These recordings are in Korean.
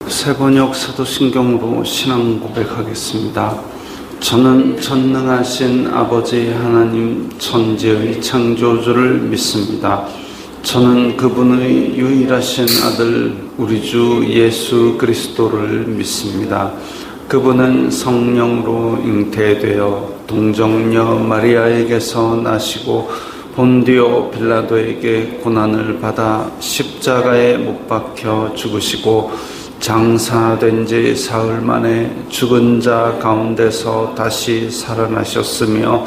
세번역 사도신경으로 신앙 고백하겠습니다. 저는 전능하신 아버지 하나님 천지의 창조주를 믿습니다. 저는 그분의 유일하신 아들 우리 주 예수 그리스도를 믿습니다. 그분은 성령으로 잉태되어 동정녀 마리아에게서 나시고 본디오 빌라도에게 고난을 받아 십자가에 못 박혀 죽으시고 장사된 지 사흘 만에 죽은 자 가운데서 다시 살아나셨으며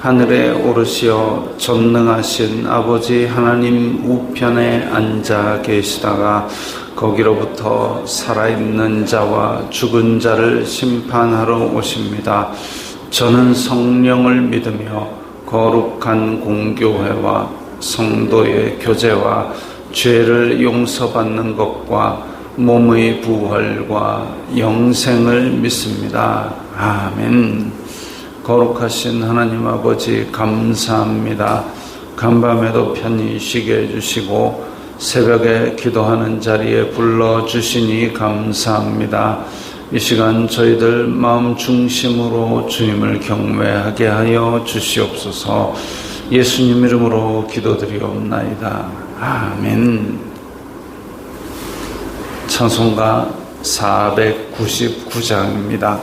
하늘에 오르시어 전능하신 아버지 하나님 우편에 앉아 계시다가 거기로부터 살아있는 자와 죽은 자를 심판하러 오십니다. 저는 성령을 믿으며 거룩한 공교회와 성도의 교제와 죄를 용서받는 것과 몸의 부활과 영생을 믿습니다. 아멘. 거룩하신 하나님 아버지 감사합니다. 간밤에도 편히 쉬게 해주시고 새벽에 기도하는 자리에 불러주시니 감사합니다. 이 시간 저희들 마음 중심으로 주님을 경외하게 하여 주시옵소서. 예수님 이름으로 기도드리옵나이다. 아멘. 찬송가 499장입니다.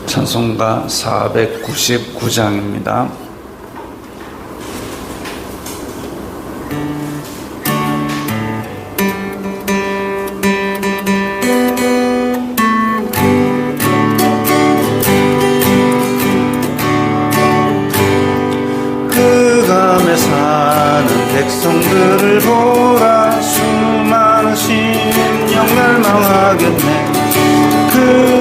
찬송가 499장입니다. 백성들을 보라 수많은 심령 멸망하겠네. 그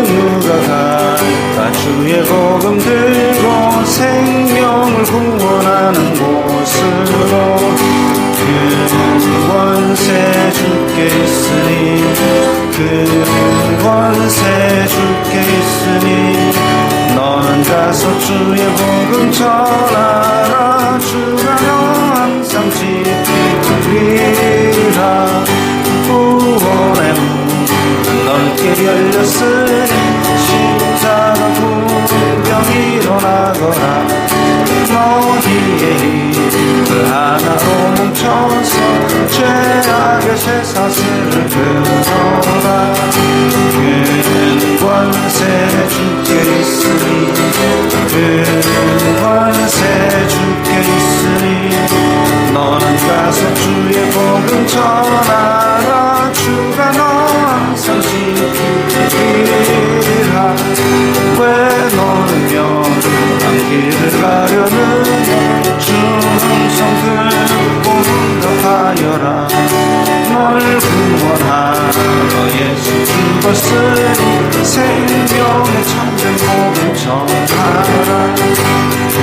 누가 갈까 주의 복음 들고 생명을 구원하는 곳으로. 그 권세 주께 있으니 그 권세 주께 있으니 너는 가서 주의 복음 전하라. 주가 너 항상 지키리라. 구원의 문은 넓게 열렸으니 십자가 구병 일어나거라. 너희의 힘을 하나로 뭉쳐서 죄악의 쇠사슬을 끊어라. 그 권세 주께 있으니 그 권세 주께 있으니 너는 가서 주의 복음 전하라. 주가 너 항상 지키리라. 왜 너는 연한 길을 가려느냐. 주 음성 듣고 응답하여라. 널 구원하러 예수 죽었으니 생명의 참된 복음 전하라. 그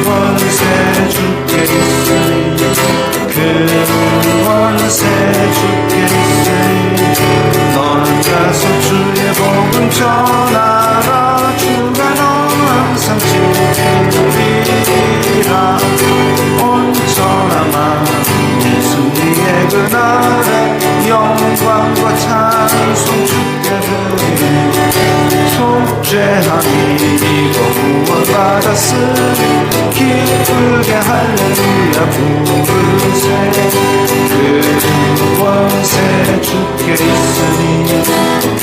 권세 주께 있으니 그 권세 주께 있으니 너는 가서 주의 복음 전하라. 주가 너 항상 지키리라. 온전한 마음 예수님의 그날에 영광과 찬송 주께 드리네. 속죄함이 이고 구원받았으니 기쁘게 할렐루야 부르세. 그 권세 주께 있으니 그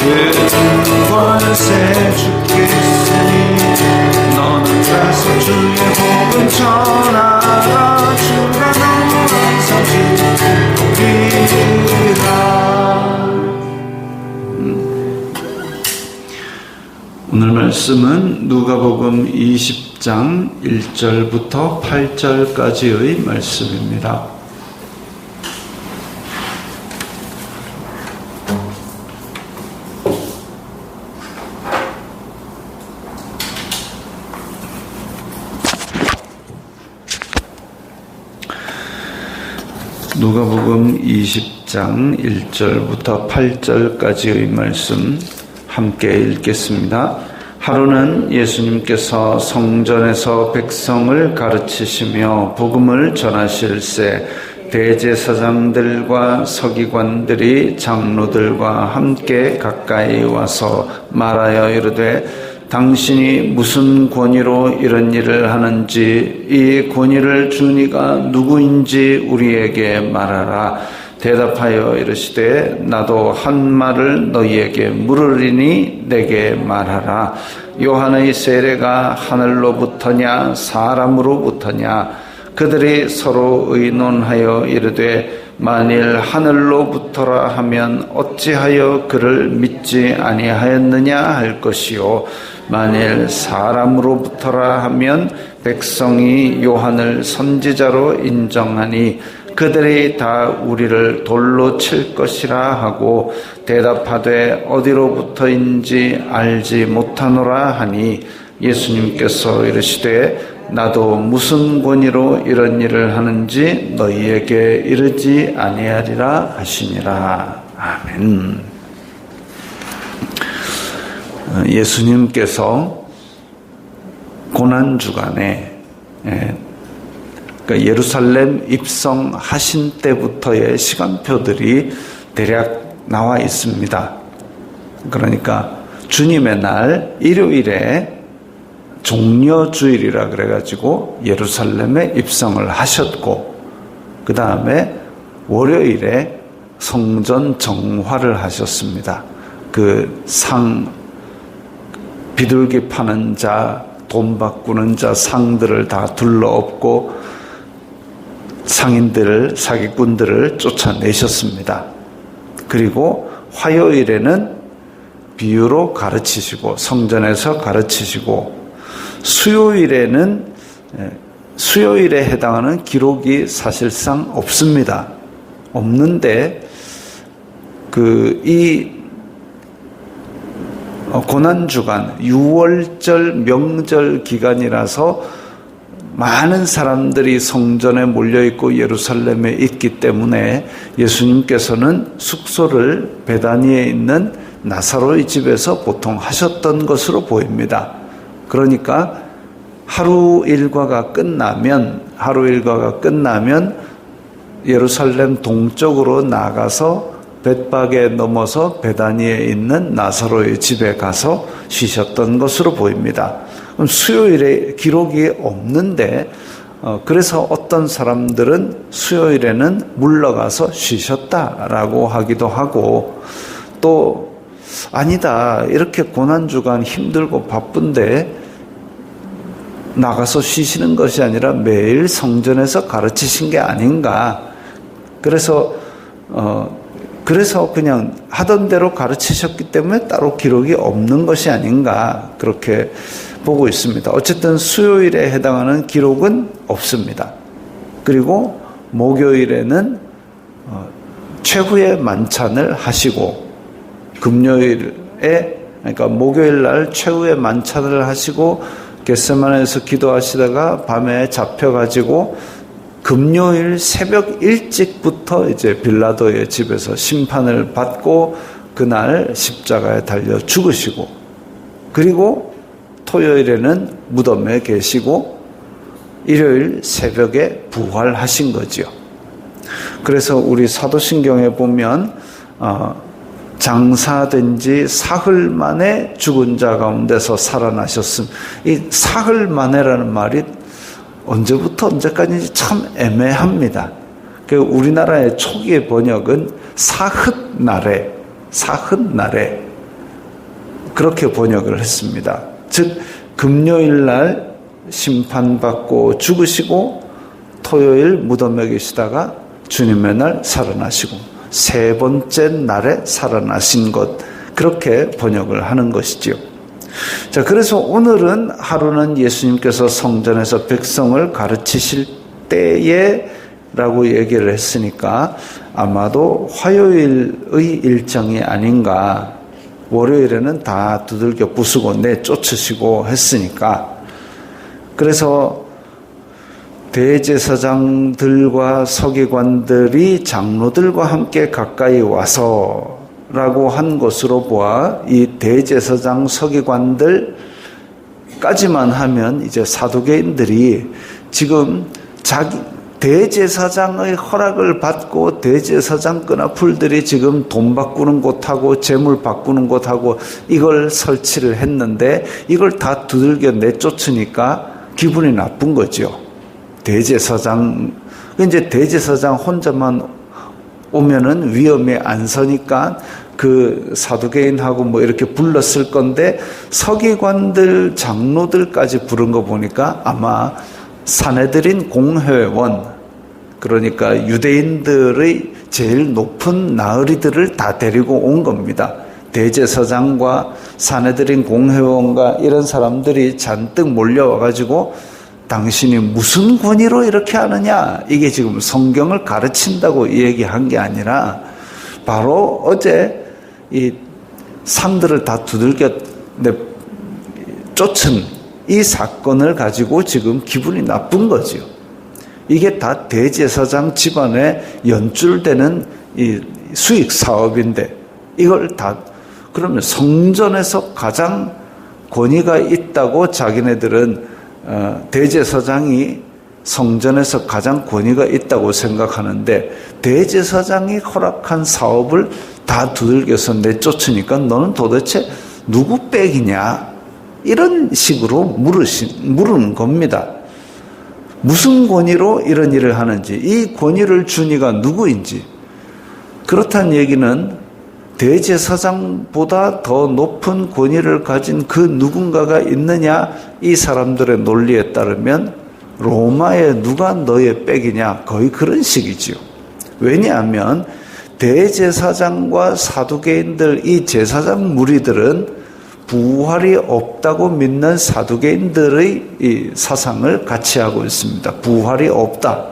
권세 주께 있으니 너는 가서 주의 복음 전하라. 주가 너 항상 지키리라. 오늘 말씀은 누가복음 20장 1절부터 8절까지의 말씀입니다. 누가복음 20장 1절부터 8절까지의 말씀 함께 읽겠습니다. 하루는 예수님께서 성전에서 백성을 가르치시며 복음을 전하실새 대제사장들과 서기관들이 장로들과 함께 가까이 와서 말하여 이르되 당신이 무슨 권위로 이런 일을 하는지 이 권위를 준 이가 누구인지 우리에게 말하라. 대답하여 이르시되 나도 한 말을 너희에게 물으리니 내게 말하라. 요한의 세례가 하늘로부터냐 사람으로부터냐. 그들이 서로 의논하여 이르되 만일 하늘로부터라 하면 어찌하여 그를 믿지 아니하였느냐 할 것이요 만일 사람으로부터라 하면 백성이 요한을 선지자로 인정하니 그들이 다 우리를 돌로 칠 것이라 하고 대답하되 어디로부터인지 알지 못하노라 하니 예수님께서 이르시되 나도 무슨 권위로 이런 일을 하는지 너희에게 이르지 아니하리라 하시니라. 아멘. 예수님께서 고난주간에 그러니까 예루살렘 입성하신 때부터의 시간표들이 대략 나와 있습니다. 그러니까 주님의 날 일요일에 종려주일이라 그래가지고 예루살렘에 입성을 하셨고 그 다음에 월요일에 성전 정화를 하셨습니다. 그 비둘기 파는 자, 돈 바꾸는 자 상들을 다 둘러엎고 상인들을 사기꾼들을 쫓아내셨습니다. 그리고 화요일에는 비유로 가르치시고 성전에서 가르치시고 수요일에 해당하는 기록이 사실상 없습니다. 없는데 이 고난주간 6월절 명절 기간이라서 많은 사람들이 성전에 몰려있고 예루살렘에 있기 때문에 예수님께서는 숙소를 베다니에 있는 나사로의 집에서 보통 하셨던 것으로 보입니다. 그러니까 하루 일과가 끝나면 예루살렘 동쪽으로 나가서 벳박에 넘어서 베다니에 있는 나사로의 집에 가서 쉬셨던 것으로 보입니다. 그럼 수요일에 기록이 없는데 그래서 어떤 사람들은 수요일에는 물러가서 쉬셨다라고 하기도 하고 또 아니다 이렇게 고난주간 힘들고 바쁜데 나가서 쉬시는 것이 아니라 매일 성전에서 가르치신 게 아닌가. 그래서 그냥 하던 대로 가르치셨기 때문에 따로 기록이 없는 것이 아닌가 그렇게 보고 있습니다. 어쨌든 수요일에 해당하는 기록은 없습니다. 그리고 목요일에는 최후의 만찬을 하시고 금요일에 그러니까 목요일 날 최후의 만찬을 하시고 겟세마네에서 기도하시다가 밤에 잡혀가지고 금요일 새벽 일찍부터 이제 빌라도의 집에서 심판을 받고 그날 십자가에 달려 죽으시고 그리고 토요일에는 무덤에 계시고 일요일 새벽에 부활하신 거지요. 그래서 우리 사도신경에 보면 장사된 지 사흘 만에 죽은 자 가운데서 살아나셨음. 이 사흘 만에라는 말이 언제부터 언제까지인지 참 애매합니다. 우리나라의 초기의 번역은 사흘날에 그렇게 번역을 했습니다. 즉 금요일날 심판받고 죽으시고 토요일 무덤에 계시다가 주님의 날 살아나시고 세 번째 날에 살아나신 것 그렇게 번역을 하는 것이지요. 자, 그래서 오늘은 하루는 예수님께서 성전에서 백성을 가르치실 때에 라고 얘기를 했으니까 아마도 화요일의 일정이 아닌가. 월요일에는 다 두들겨 부수고 내쫓으시고 했으니까. 그래서 대제사장들과 서기관들이 장로들과 함께 가까이 와서 라고 한 것으로 보아 이 대제사장 서기관들 여기까지만 하면 이제 사두개인들이 지금 자기 대제사장의 허락을 받고 대제사장 끈앞풀들이 지금 돈 바꾸는 곳하고 재물 바꾸는 곳하고 이걸 설치를 했는데 이걸 다 두들겨 내쫓으니까 기분이 나쁜 거죠. 대제사장, 이제 대제사장 혼자만 오면은 위험에 안 서니까 그 사두개인하고 뭐 이렇게 불렀을 건데 서기관들, 장로들까지 부른 거 보니까 아마 산헤드린 공회원, 그러니까 유대인들의 제일 높은 나으리들을 다 데리고 온 겁니다. 대제사장과 산헤드린 공회원과 이런 사람들이 잔뜩 몰려와가지고 당신이 무슨 권위로 이렇게 하느냐, 이게 지금 성경을 가르친다고 얘기한 게 아니라 바로 어제 이 상들을 다 두들겨 쫓은 이 사건을 가지고 지금 기분이 나쁜 거죠. 이게 다 대제사장 집안에 연줄되는 이 수익 사업인데 이걸 다 그러면 성전에서 가장 권위가 있다고 자기네들은 대제사장이 성전에서 가장 권위가 있다고 생각하는데 대제사장이 허락한 사업을 다 두들겨서 내쫓으니까 너는 도대체 누구 빽이냐, 이런 식으로 물은 겁니다. 무슨 권위로 이런 일을 하는지, 이 권위를 준 이가 누구인지. 그렇다는 얘기는 대제사장보다 더 높은 권위를 가진 그 누군가가 있느냐, 이 사람들의 논리에 따르면 로마의 누가 너의 빽이냐, 거의 그런 식이지요. 왜냐하면 대제사장과 사두개인들, 이 제사장 무리들은 부활이 없다고 믿는 사두개인들의 이 사상을 같이 하고 있습니다. 부활이 없다.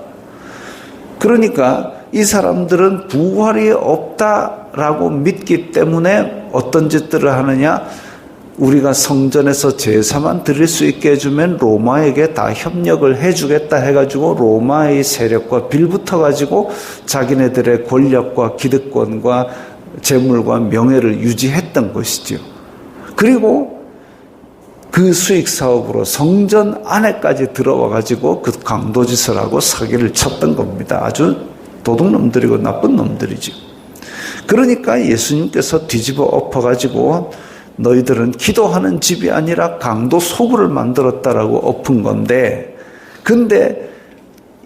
그러니까 이 사람들은 부활이 없다라고 믿기 때문에 어떤 짓들을 하느냐, 우리가 성전에서 제사만 드릴 수 있게 해주면 로마에게 다 협력을 해주겠다 해가지고 로마의 세력과 빌붙어가지고 자기네들의 권력과 기득권과 재물과 명예를 유지했던 것이죠. 그리고 그 수익 사업으로 성전 안에까지 들어와가지고 그 강도짓을하고 사기를 쳤던 겁니다. 아주 도둑놈들이고 나쁜 놈들이죠. 그러니까 예수님께서 뒤집어 엎어가지고 너희들은 기도하는 집이 아니라 강도 소굴을 만들었다라고 엎은 건데, 근데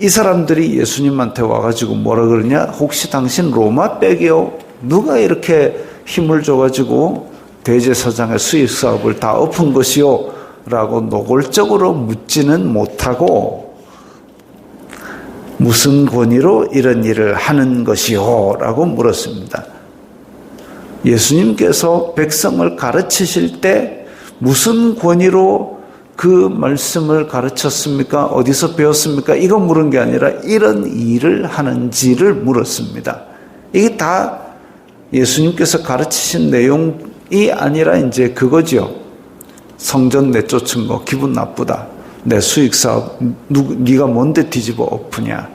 이 사람들이 예수님한테 와가지고 뭐라 그러냐, 혹시 당신 로마 빽이요? 누가 이렇게 힘을 줘가지고 대제사장의 수익 사업을 다 엎은 것이요? 라고 노골적으로 묻지는 못하고 무슨 권위로 이런 일을 하는 것이요? 라고 물었습니다. 예수님께서 백성을 가르치실 때 무슨 권위로 그 말씀을 가르쳤습니까? 어디서 배웠습니까? 이거 물은 게 아니라 이런 일을 하는지를 물었습니다. 이게 다 예수님께서 가르치신 내용이 아니라 이제 그거죠. 성전 내쫓은 거 기분 나쁘다. 내 수익사업 네가 뭔데 뒤집어 엎으냐.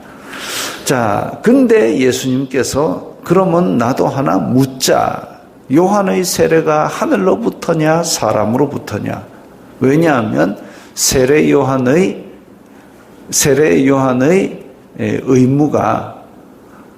자, 근데 예수님께서 그러면 나도 하나 묻자. 요한의 세례가 하늘로부터냐 사람으로부터냐. 왜냐하면 세례 요한의 의무가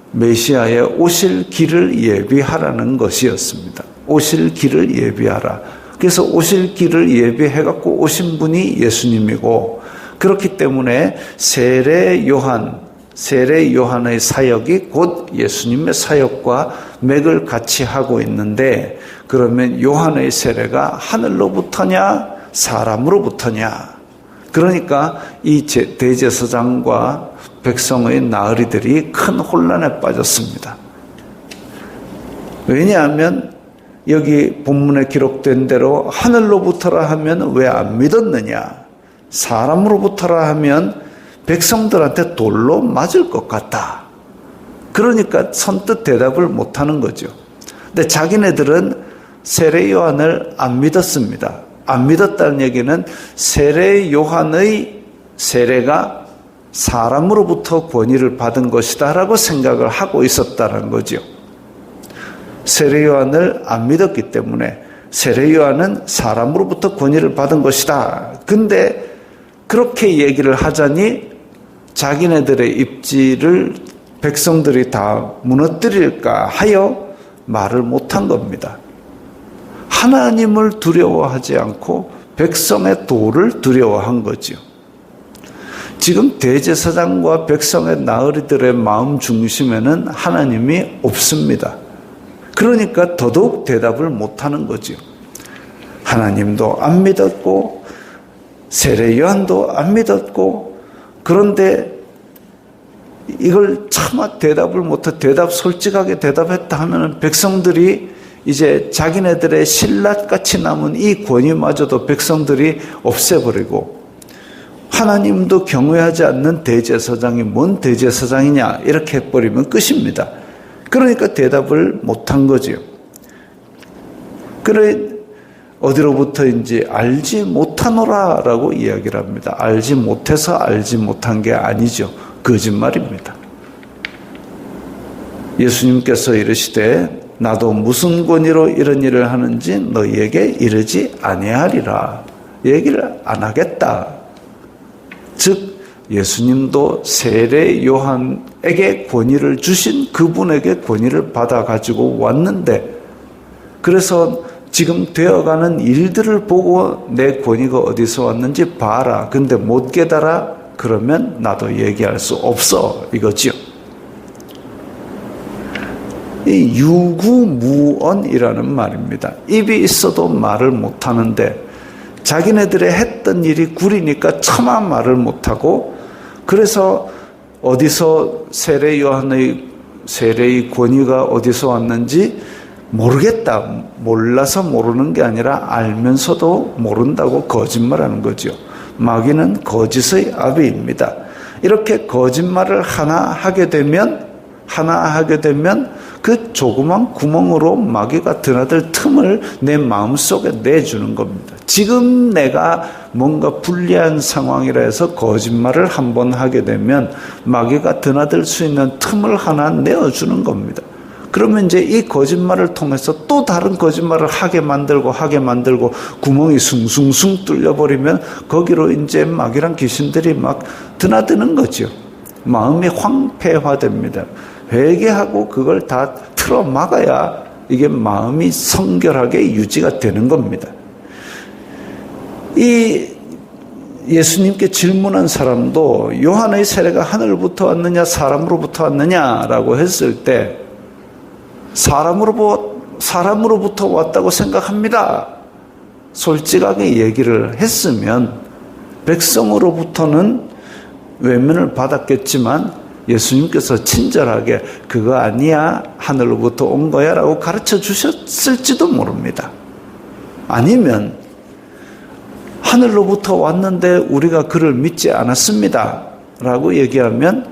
메시아의 오실 길을 예비하라는 것이었습니다. 오실 길을 예비하라. 그래서 오실 길을 예비해갖고 오신 분이 예수님이고, 그렇기 때문에 세례 요한의 사역이 곧 예수님의 사역과 맥을 같이 하고 있는데, 그러면 요한의 세례가 하늘로부터냐 사람으로부터냐. 그러니까 이 대제사장과 백성의 나으리들이 큰 혼란에 빠졌습니다. 왜냐하면 여기 본문에 기록된 대로 하늘로부터라 하면 왜 안 믿었느냐, 사람으로부터라 하면 백성들한테 돌로 맞을 것 같다. 그러니까 선뜻 대답을 못하는 거죠. 근데 자기네들은 세례 요한을 안 믿었습니다. 안 믿었다는 얘기는 세례 요한의 세례가 사람으로부터 권위를 받은 것이다 라고 생각을 하고 있었다는 거죠. 세례 요한을 안 믿었기 때문에. 세례 요한은 사람으로부터 권위를 받은 것이다. 근데 그렇게 얘기를 하자니 자기네들의 입지를 백성들이 다 무너뜨릴까 하여 말을 못한 겁니다. 하나님을 두려워하지 않고 백성의 도를 두려워한 거죠. 지금 대제사장과 백성의 나으리들의 마음 중심에는 하나님이 없습니다. 그러니까 더더욱 대답을 못하는 거죠. 하나님도 안 믿었고 세례 요한도 안 믿었고, 그런데 이걸 차마 대답을 못해 솔직하게 대답했다 하면 백성들이 이제 자기네들의 신라같이 남은 이 권위마저도 백성들이 없애버리고, 하나님도 경외하지 않는 대제사장이 뭔 대제사장이냐 이렇게 해버리면 끝입니다. 그러니까 대답을 못한 거죠. 그래 어디로부터인지 알지 못하노라라고 이야기를 합니다. 알지 못해서 알지 못한 게 아니죠. 거짓말입니다. 예수님께서 이르시되 나도 무슨 권위로 이런 일을 하는지 너희에게 이르지 아니하리라. 얘기를 안 하겠다. 즉 예수님도 세례 요한에게 권위를 주신 그분에게 권위를 받아가지고 왔는데, 그래서 지금 되어가는 일들을 보고 내 권위가 어디서 왔는지 봐라. 근데 못 깨달아? 그러면 나도 얘기할 수 없어. 이거지요. 이 유구무언이라는 말입니다. 입이 있어도 말을 못하는데 자기네들의 했던 일이 구리니까 차마 말을 못하고, 그래서 어디서 세례 요한의 세례의 권위가 어디서 왔는지 모르겠다. 몰라서 모르는 게 아니라 알면서도 모른다고 거짓말하는 거죠. 마귀는 거짓의 아비입니다. 이렇게 거짓말을 하나 하게 되면 그 조그만 구멍으로 마귀가 드나들 틈을 내 마음속에 내주는 겁니다. 지금 내가 뭔가 불리한 상황이라 해서 거짓말을 한번 하게 되면 마귀가 드나들 수 있는 틈을 하나 내어주는 겁니다. 그러면 이제 이 거짓말을 통해서 또 다른 거짓말을 하게 만들고 구멍이 숭숭숭 뚫려버리면 거기로 이제 마귀랑 귀신들이 막 드나드는 거죠. 마음이 황폐화됩니다. 회개하고 그걸 다 틀어 막아야 이게 마음이 성결하게 유지가 되는 겁니다. 이 예수님께 질문한 사람도 요한의 세례가 하늘로부터 왔느냐 사람으로부터 왔느냐라고 했을 때 사람으로부터 왔다고 생각합니다. 솔직하게 얘기를 했으면 백성으로부터는 외면을 받았겠지만 예수님께서 친절하게 그거 아니야, 하늘로부터 온 거야 라고 가르쳐 주셨을지도 모릅니다. 아니면 하늘로부터 왔는데 우리가 그를 믿지 않았습니다 라고 얘기하면,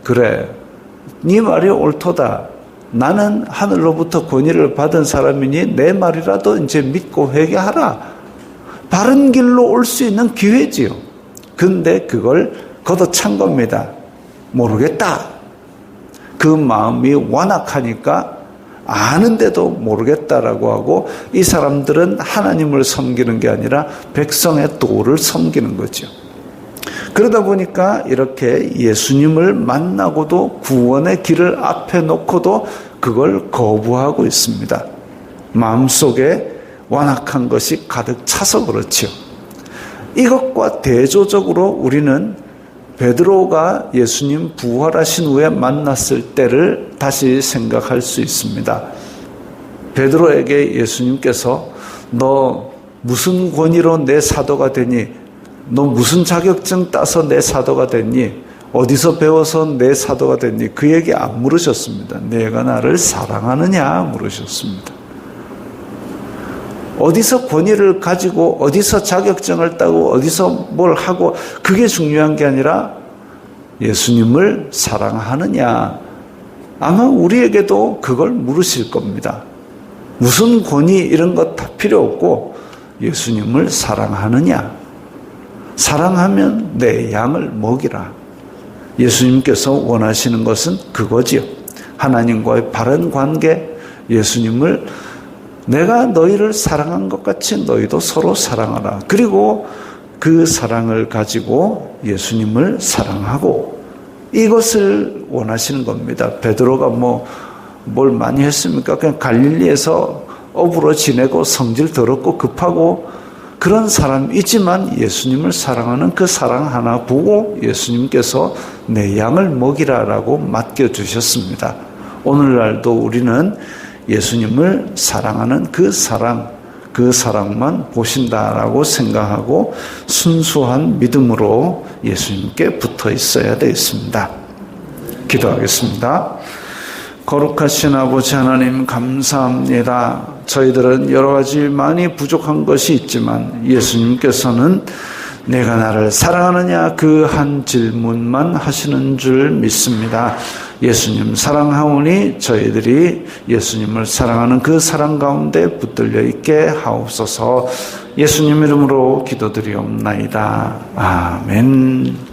그래, 네 말이 옳도다. 나는 하늘로부터 권위를 받은 사람이니 내 말이라도 이제 믿고 회개하라. 바른 길로 올 수 있는 기회지요. 근데 그걸 걷어찬 겁니다. 모르겠다. 그 마음이 완악하니까 아는데도 모르겠다라고 하고, 이 사람들은 하나님을 섬기는 게 아니라 백성의 도를 섬기는 거죠. 그러다 보니까 이렇게 예수님을 만나고도 구원의 길을 앞에 놓고도 그걸 거부하고 있습니다. 마음속에 완악한 것이 가득 차서 그렇지요. 이것과 대조적으로 우리는 베드로가 예수님 부활하신 후에 만났을 때를 다시 생각할 수 있습니다. 베드로에게 예수님께서 너 무슨 권위로 내 사도가 되니? 너 무슨 자격증 따서 내 사도가 됐니? 어디서 배워서 내 사도가 됐니? 그에게 안 물으셨습니다. 내가 나를 사랑하느냐 물으셨습니다. 어디서 권위를 가지고 어디서 자격증을 따고 어디서 뭘 하고 그게 중요한 게 아니라 예수님을 사랑하느냐. 아마 우리에게도 그걸 물으실 겁니다. 무슨 권위 이런 것 다 필요 없고 예수님을 사랑하느냐. 사랑하면 내 양을 먹이라. 예수님께서 원하시는 것은 그거지요. 하나님과의 바른 관계, 예수님을 내가 너희를 사랑한 것 같이 너희도 서로 사랑하라. 그리고 그 사랑을 가지고 예수님을 사랑하고, 이것을 원하시는 겁니다. 베드로가 뭘 많이 했습니까? 그냥 갈릴리에서 어부로 지내고 성질 더럽고 급하고 그런 사람이지만 예수님을 사랑하는 그 사랑 하나 보고 예수님께서 내 양을 먹이라라고 맡겨주셨습니다. 오늘날도 우리는 예수님을 사랑하는 그 사랑만 보신다라고 생각하고 순수한 믿음으로 예수님께 붙어 있어야 되겠습니다. 기도하겠습니다. 거룩하신 아버지 하나님, 감사합니다. 저희들은 여러 가지 많이 부족한 것이 있지만 예수님께서는 내가 나를 사랑하느냐 그 한 질문만 하시는 줄 믿습니다. 예수님 사랑하오니 저희들이 예수님을 사랑하는 그 사랑 가운데 붙들려 있게 하옵소서. 예수님 이름으로 기도드리옵나이다. 아멘.